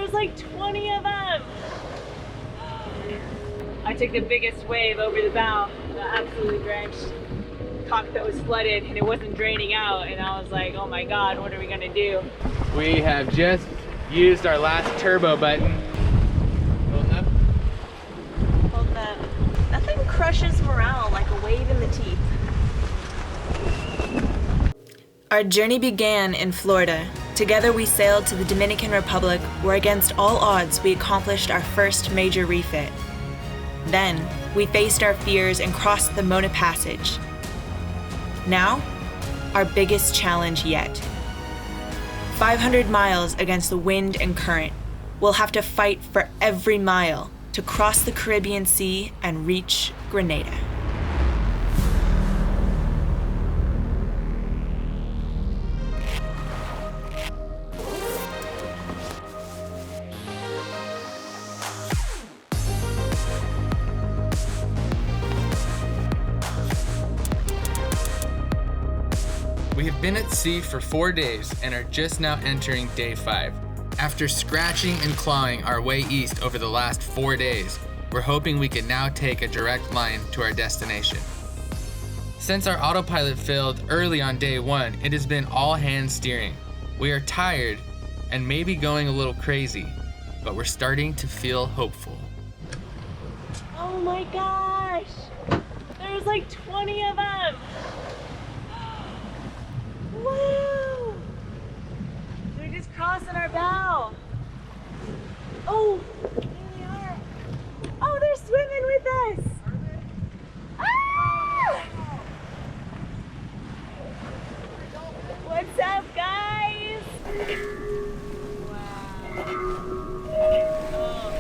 was like 20 of them. I took the biggest wave over the bow, absolutely drenched. Cockpit was flooded and it wasn't draining out, and I was like, oh my god, what are we gonna do? We have just used our last turbo button. Holding up. Holding up. Nothing crushes morale like a wave in the teeth. Our journey began in Florida. Together we sailed to the Dominican Republic, where against all odds we accomplished our first major refit. Then, we faced our fears and crossed the Mona Passage. Now, our biggest challenge yet. 500 miles against the wind and current. We'll have to fight for every mile to cross the Caribbean Sea and reach Grenada. We have been at sea for 4 days and are just now entering day 5. After scratching and clawing our way east over the last 4 days, we're hoping we can now take a direct line to our destination. Since our autopilot failed early on day 1, it has been all hands steering. We are tired and maybe going a little crazy, but we're starting to feel hopeful. Oh my gosh! There's like 20 of them! Woo! They're just crossing our bow. Oh, there they are. Oh, they're swimming with us. Ah! What's up, guys? Wow. Oh, there they are.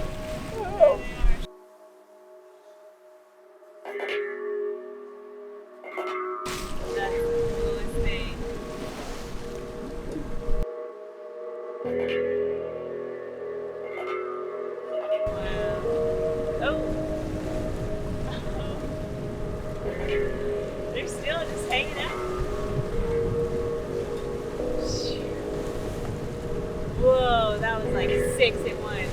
That's the coolest thing. They're still just hanging out. Whoa, that was like 6 at once.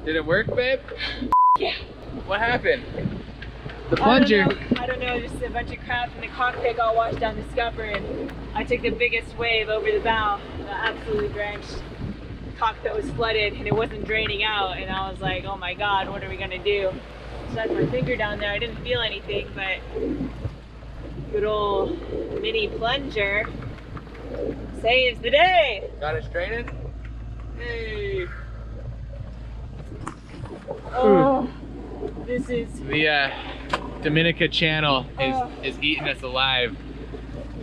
Did it work, babe? Yeah. What happened? The plunger. I don't know, just a bunch of crap in the cockpit got washed down the scupper, and I took the biggest wave over the bow, absolutely drenched. Cockpit was flooded and it wasn't draining out, and I was like, oh my god, what are we gonna do? Stuck my finger down there. I didn't feel anything, but good old mini plunger saves the day. Got it straightened? Hey. Oh, this is The Dominica channel is eating us alive.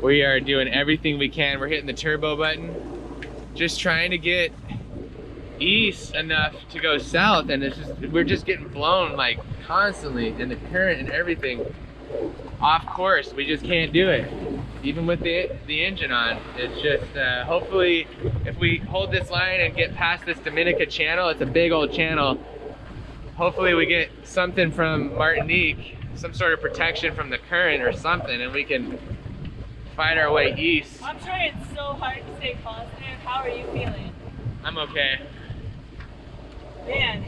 We are doing everything we can. We're hitting the turbo button, just trying to get east enough to go south, and we're just getting blown like constantly, and the current and everything off course. We just can't do it, even with the engine on. It's just hopefully if we hold this line and get past this Dominica channel, it's a big old channel. Hopefully we get something from Martinique, some sort of protection from the current or something, and we can find our way east. I'm trying so hard to stay positive. How are you feeling? I'm okay. Man,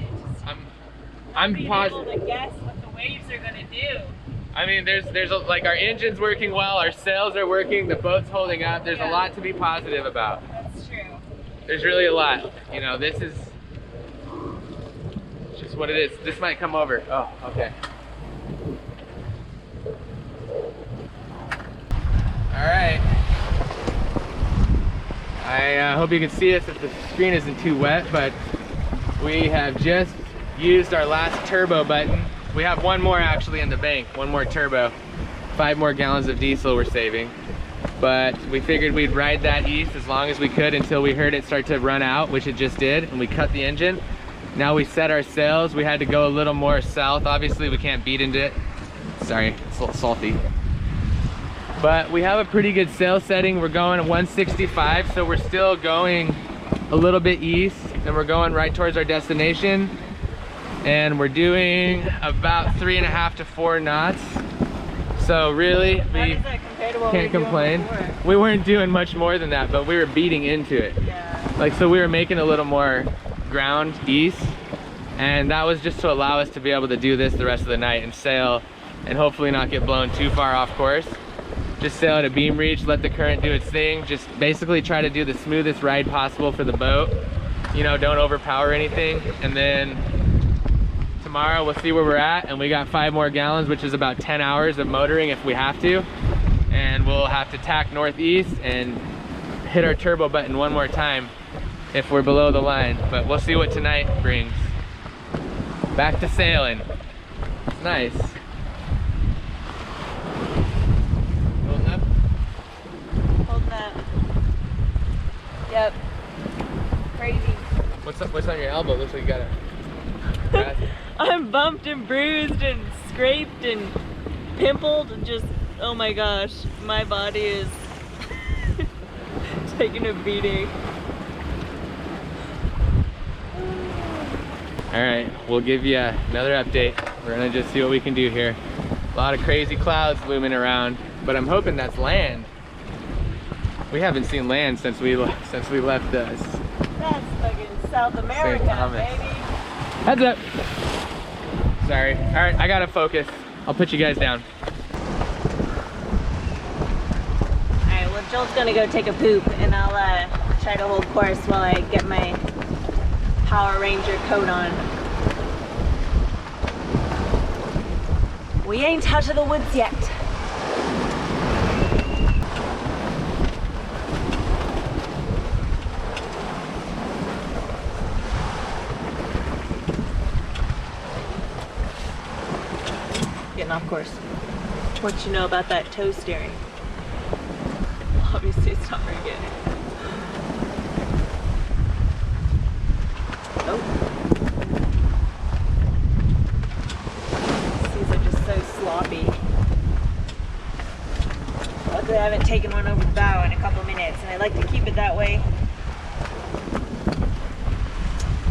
I'm being positive. able to guess what the waves are gonna do. I mean, there's like our engine's working well, our sails are working, the boat's holding up. There's a lot to be positive about. That's true. There's really a lot. You know, this is just what it is. This might come over. Oh, okay. All right. I hope you can see us if the screen isn't too wet, but we have just used our last turbo button. We have one more actually in the bank, one more turbo. 5 more gallons of diesel we're saving. But we figured we'd ride that east as long as we could until we heard it start to run out, which it just did, and we cut the engine. Now we set our sails. We had to go a little more south. Obviously we can't beat into it. Sorry, it's a little salty. But we have a pretty good sail setting. We're going at 165, so we're still going a little bit east, and we're going right towards our destination. And we're doing about 3.5 to 4 knots. So really, we can't complain. We weren't doing much more than that, but we were beating into it. Yeah. Like, so we were making a little more ground east, and that was just to allow us to be able to do this the rest of the night and sail and hopefully not get blown too far off course. Just sail at a beam reach, let the current do its thing, just basically try to do the smoothest ride possible for the boat. You know, don't overpower anything, and then tomorrow we'll see where we're at, and we got 5 more gallons, which is about 10 hours of motoring if we have to, and we'll have to tack northeast and hit our turbo button one more time if we're below the line, but we'll see what tonight brings. Back to sailing. It's nice. Holding up? Holding up. Yep. Crazy. What's on your elbow? Looks like you got a I'm bumped and bruised and scraped and pimpled and just, oh my gosh, my body is taking a beating. All right, we'll give you another update. We're gonna just see what we can do here. A lot of crazy clouds looming around, but I'm hoping that's land. We haven't seen land since we left us. That's fucking South America, baby. Heads up. Sorry. All right, I gotta focus. I'll put you guys down. All right, well, Joel's gonna go take a poop, and I'll try to hold course while I get my Power Ranger coat on. We ain't out of the woods yet. Getting off course. What you know about that toe steering? Obviously it's not very good. Oh. These are just so sloppy. Luckily I haven't taken one over the bow in a couple minutes, and I like to keep it that way.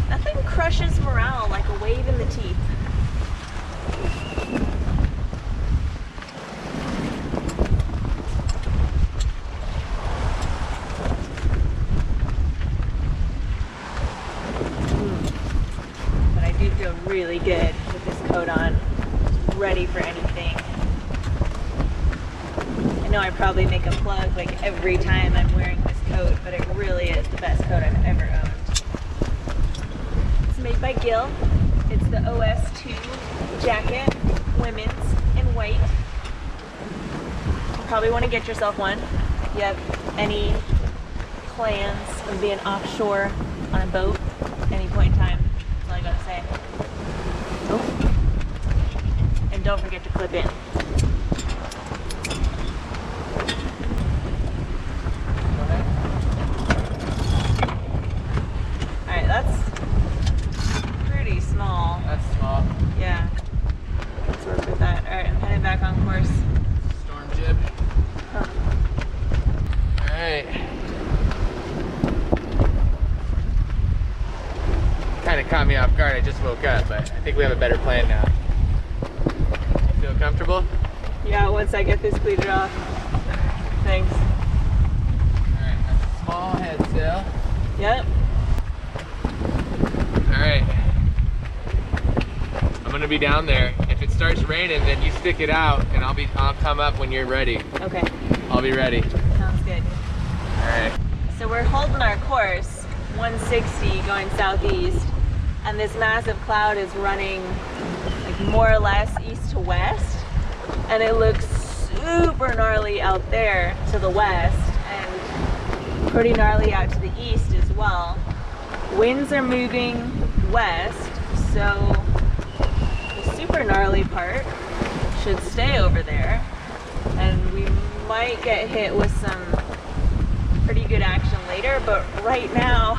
Nothing crushes morale like a wave in the teeth. Really good with this coat on, ready for anything. I know I probably make a plug like every time I'm wearing this coat, but it really is the best coat I've ever owned. It's made by Gil. It's the OS2 jacket, women's, in white. You probably want to get yourself one if you have any plans of being offshore on a boat at any point in time. That's all I gotta say. Oh. And don't forget to clip in. Alright, that's pretty small. That's small. Yeah. Let's work with that. Alright, I'm headed back on course. Storm jib. Huh. Alright. Kind of caught me off guard. I just woke up, but I think we have a better plan now. Feel comfortable? Yeah, once I get this cleated off. Thanks. Alright, that's a small head sail. Yep. Alright. I'm gonna be down there. If it starts raining, then you stick it out, and I'll come up when you're ready. Okay. I'll be ready. Sounds good. Alright. So we're holding our course, 160 going southeast, and this massive cloud is running like more or less east to west, and it looks super gnarly out there to the west, and pretty gnarly out to the east as well. Winds are moving west, so the super gnarly part should stay over there, and we might get hit with some pretty good action later, but right now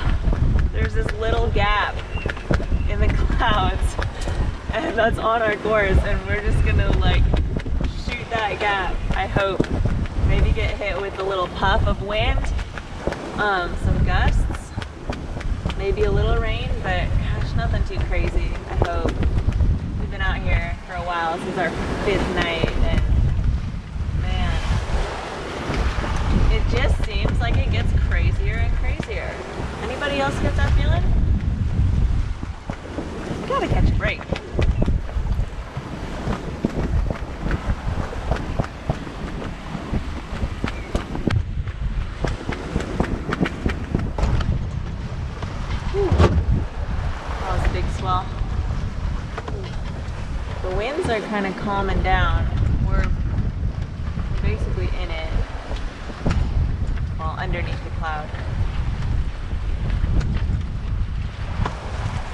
there's this little gap in the clouds, and that's on our course, and we're just gonna like shoot that gap, I hope. Maybe get hit with a little puff of wind, some gusts, maybe a little rain, but gosh, nothing too crazy, I hope. We've been out here for a while. This is our 5th night, and man, it just seems like it gets crazier and crazier. Anybody else get that feeling? You gotta catch a break. That was a big swell. The winds are kind of calming down. We're basically in it, well, underneath the cloud.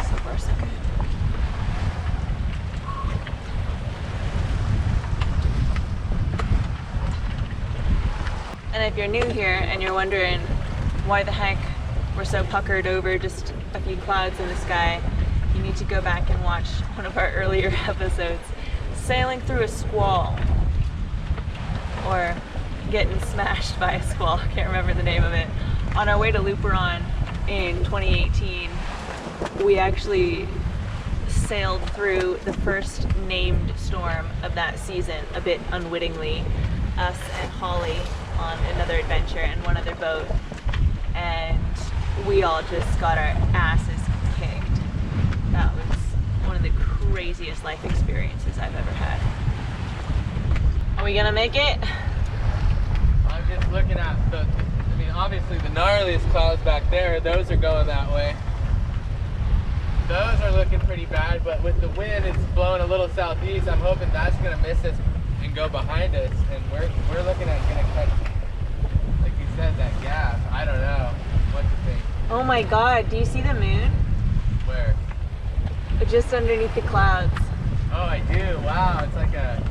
So far, so good. And if you're new here and you're wondering why the heck we're so puckered over just a few clouds in the sky, you need to go back and watch one of our earlier episodes, Sailing Through a Squall, or Getting Smashed by a Squall, I can't remember the name of it. On our way to Luperon in 2018, we actually sailed through the first named storm of that season, a bit unwittingly, us and Holly on another adventure and one other boat, and we all just got our asses kicked. That was one of the craziest life experiences I've ever had. Are we gonna make it? I'm just looking at I mean, obviously the gnarliest clouds back there, those are going that way. Those are looking pretty bad, but with the wind, it's blowing a little southeast. I'm hoping that's gonna miss us and go behind us, and we're looking at gonna catch, like you said, that gap. I don't know what to think. Oh my god, do you see the moon? Where? Just underneath the clouds. Oh, I do. Wow, it's like a...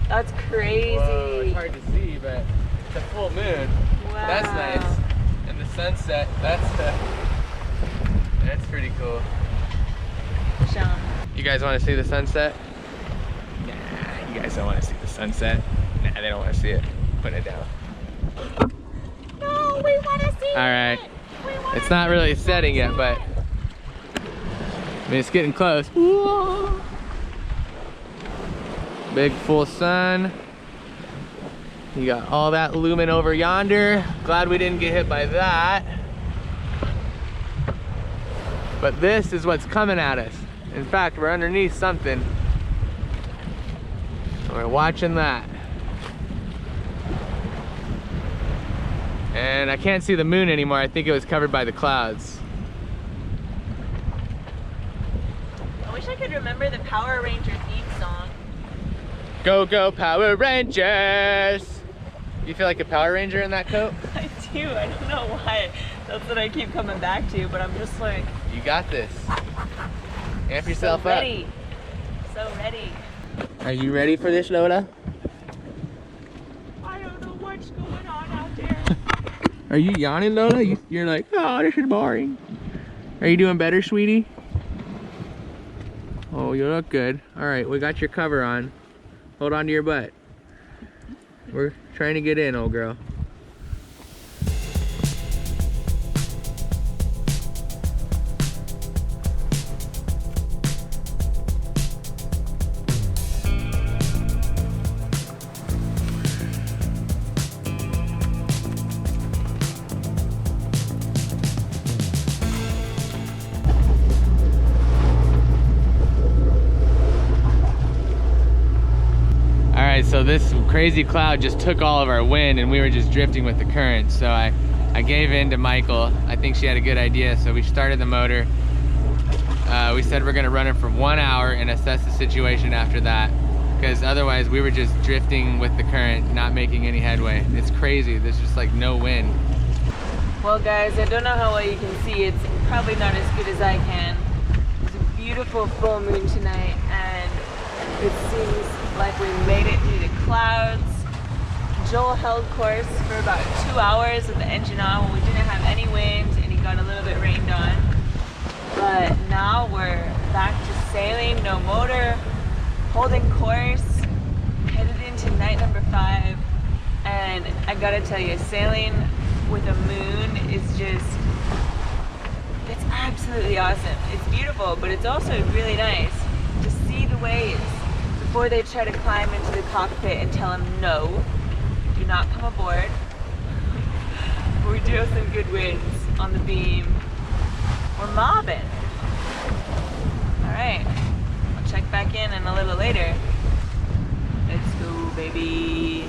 That's crazy. Whoa, it's hard to see, but it's a full moon. Wow. That's nice. And the sunset, that's pretty cool. Sean. You guys want to see the sunset? Nah, you guys don't want to see the sunset. Nah, they don't want to see it. Put it down. No, we want to see it. All right. It's not really setting yet, but I mean, it's getting close. Whoa. Big full sun. You got all that looming over yonder. Glad we didn't get hit by that. But this is what's coming at us. In fact, we're underneath something. We're watching that. And I can't see the moon anymore. I think it was covered by the clouds. I wish I could remember the Power Ranger theme song. Go, go, Power Rangers! You feel like a Power Ranger in that coat? I do. I don't know why. That's what I keep coming back to, but I'm just like... You got this. Amp yourself so ready. So ready. Are you ready for this, Lola? I don't know what's going on out there. Are you yawning, Lola? You're like, oh, this is boring. Are you doing better, sweetie? Oh, you look good. All right, we got your cover on. Hold on to your butt. We're trying to get in, old girl. So this crazy cloud just took all of our wind and we were just drifting with the current. So I gave in to Michael. I think she had a good idea, so we started the motor. We said we're gonna run it for 1 hour and assess the situation after that, because otherwise we were just drifting with the current, not making any headway. It's crazy, there's just like no wind. Well guys, I don't know how well you can see. It's probably not as good as I can. It's a beautiful full moon tonight and it seems like we made it through the clouds. Joel held course for about 2 hours with the engine on when we didn't have any wind and he got a little bit rained on. But now we're back to sailing, no motor, holding course, headed into night number 5. And I gotta tell you, sailing with a moon is just, it's absolutely awesome. It's beautiful, but it's also really nice to see the waves before they try to climb into the cockpit and tell them no, do not come aboard. We do have some good winds on the beam. We're mobbing. All right, I'll check back in a little later. Let's go, baby.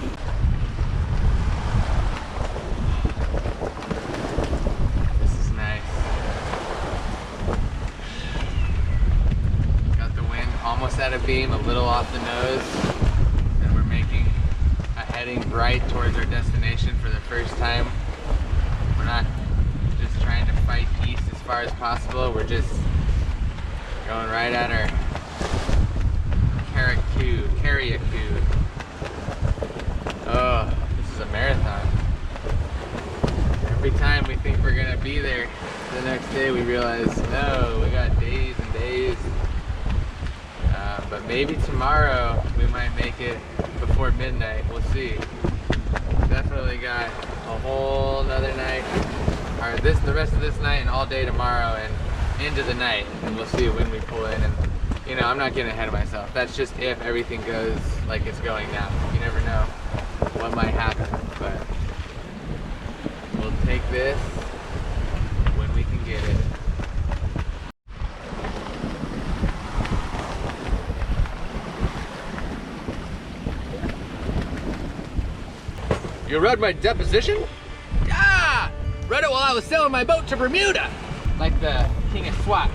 Almost at a beam, a little off the nose, and we're making a heading right towards our destination for the first time. We're not just trying to fight east as far as possible, we're just going right at our Carriacou. Oh, this is a marathon. Every time we think we're gonna be there, the next day we realize, no, we got days and days. But maybe tomorrow we might make it before midnight. We'll see. Definitely got a whole nother night, or the rest of this night and all day tomorrow and into the night, and we'll see when we pull in. And you know, I'm not getting ahead of myself. That's just if everything goes like it's going now. You never know what might happen, but we'll take this when we can get it. You read my deposition? Yeah! Read it while I was sailing my boat to Bermuda! Like the king of SWAT.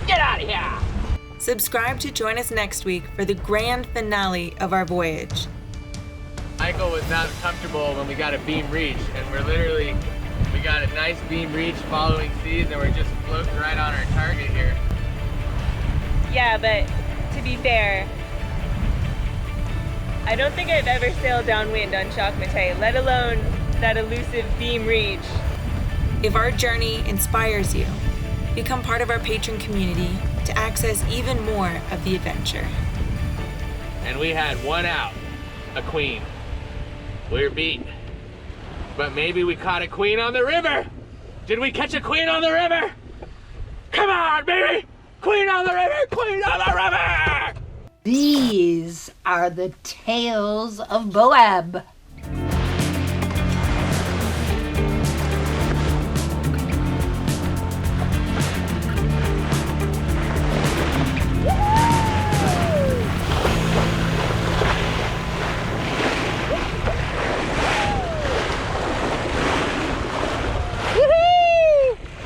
Get out of here! Subscribe to join us next week for the grand finale of our voyage. Michael was not comfortable when we got a beam reach, and we got a nice beam reach following seas, and we're just floating right on our target here. Yeah, but to be fair, I don't think I've ever sailed downwind on Chocolatay, let alone that elusive beam reach. If our journey inspires you, become part of our patron community to access even more of the adventure. And we had one out, a queen. We were beat. But maybe we caught a queen on the river. Did we catch a queen on the river? Come on, baby! Queen on the river! Queen on the river! These are the tales of BOAB.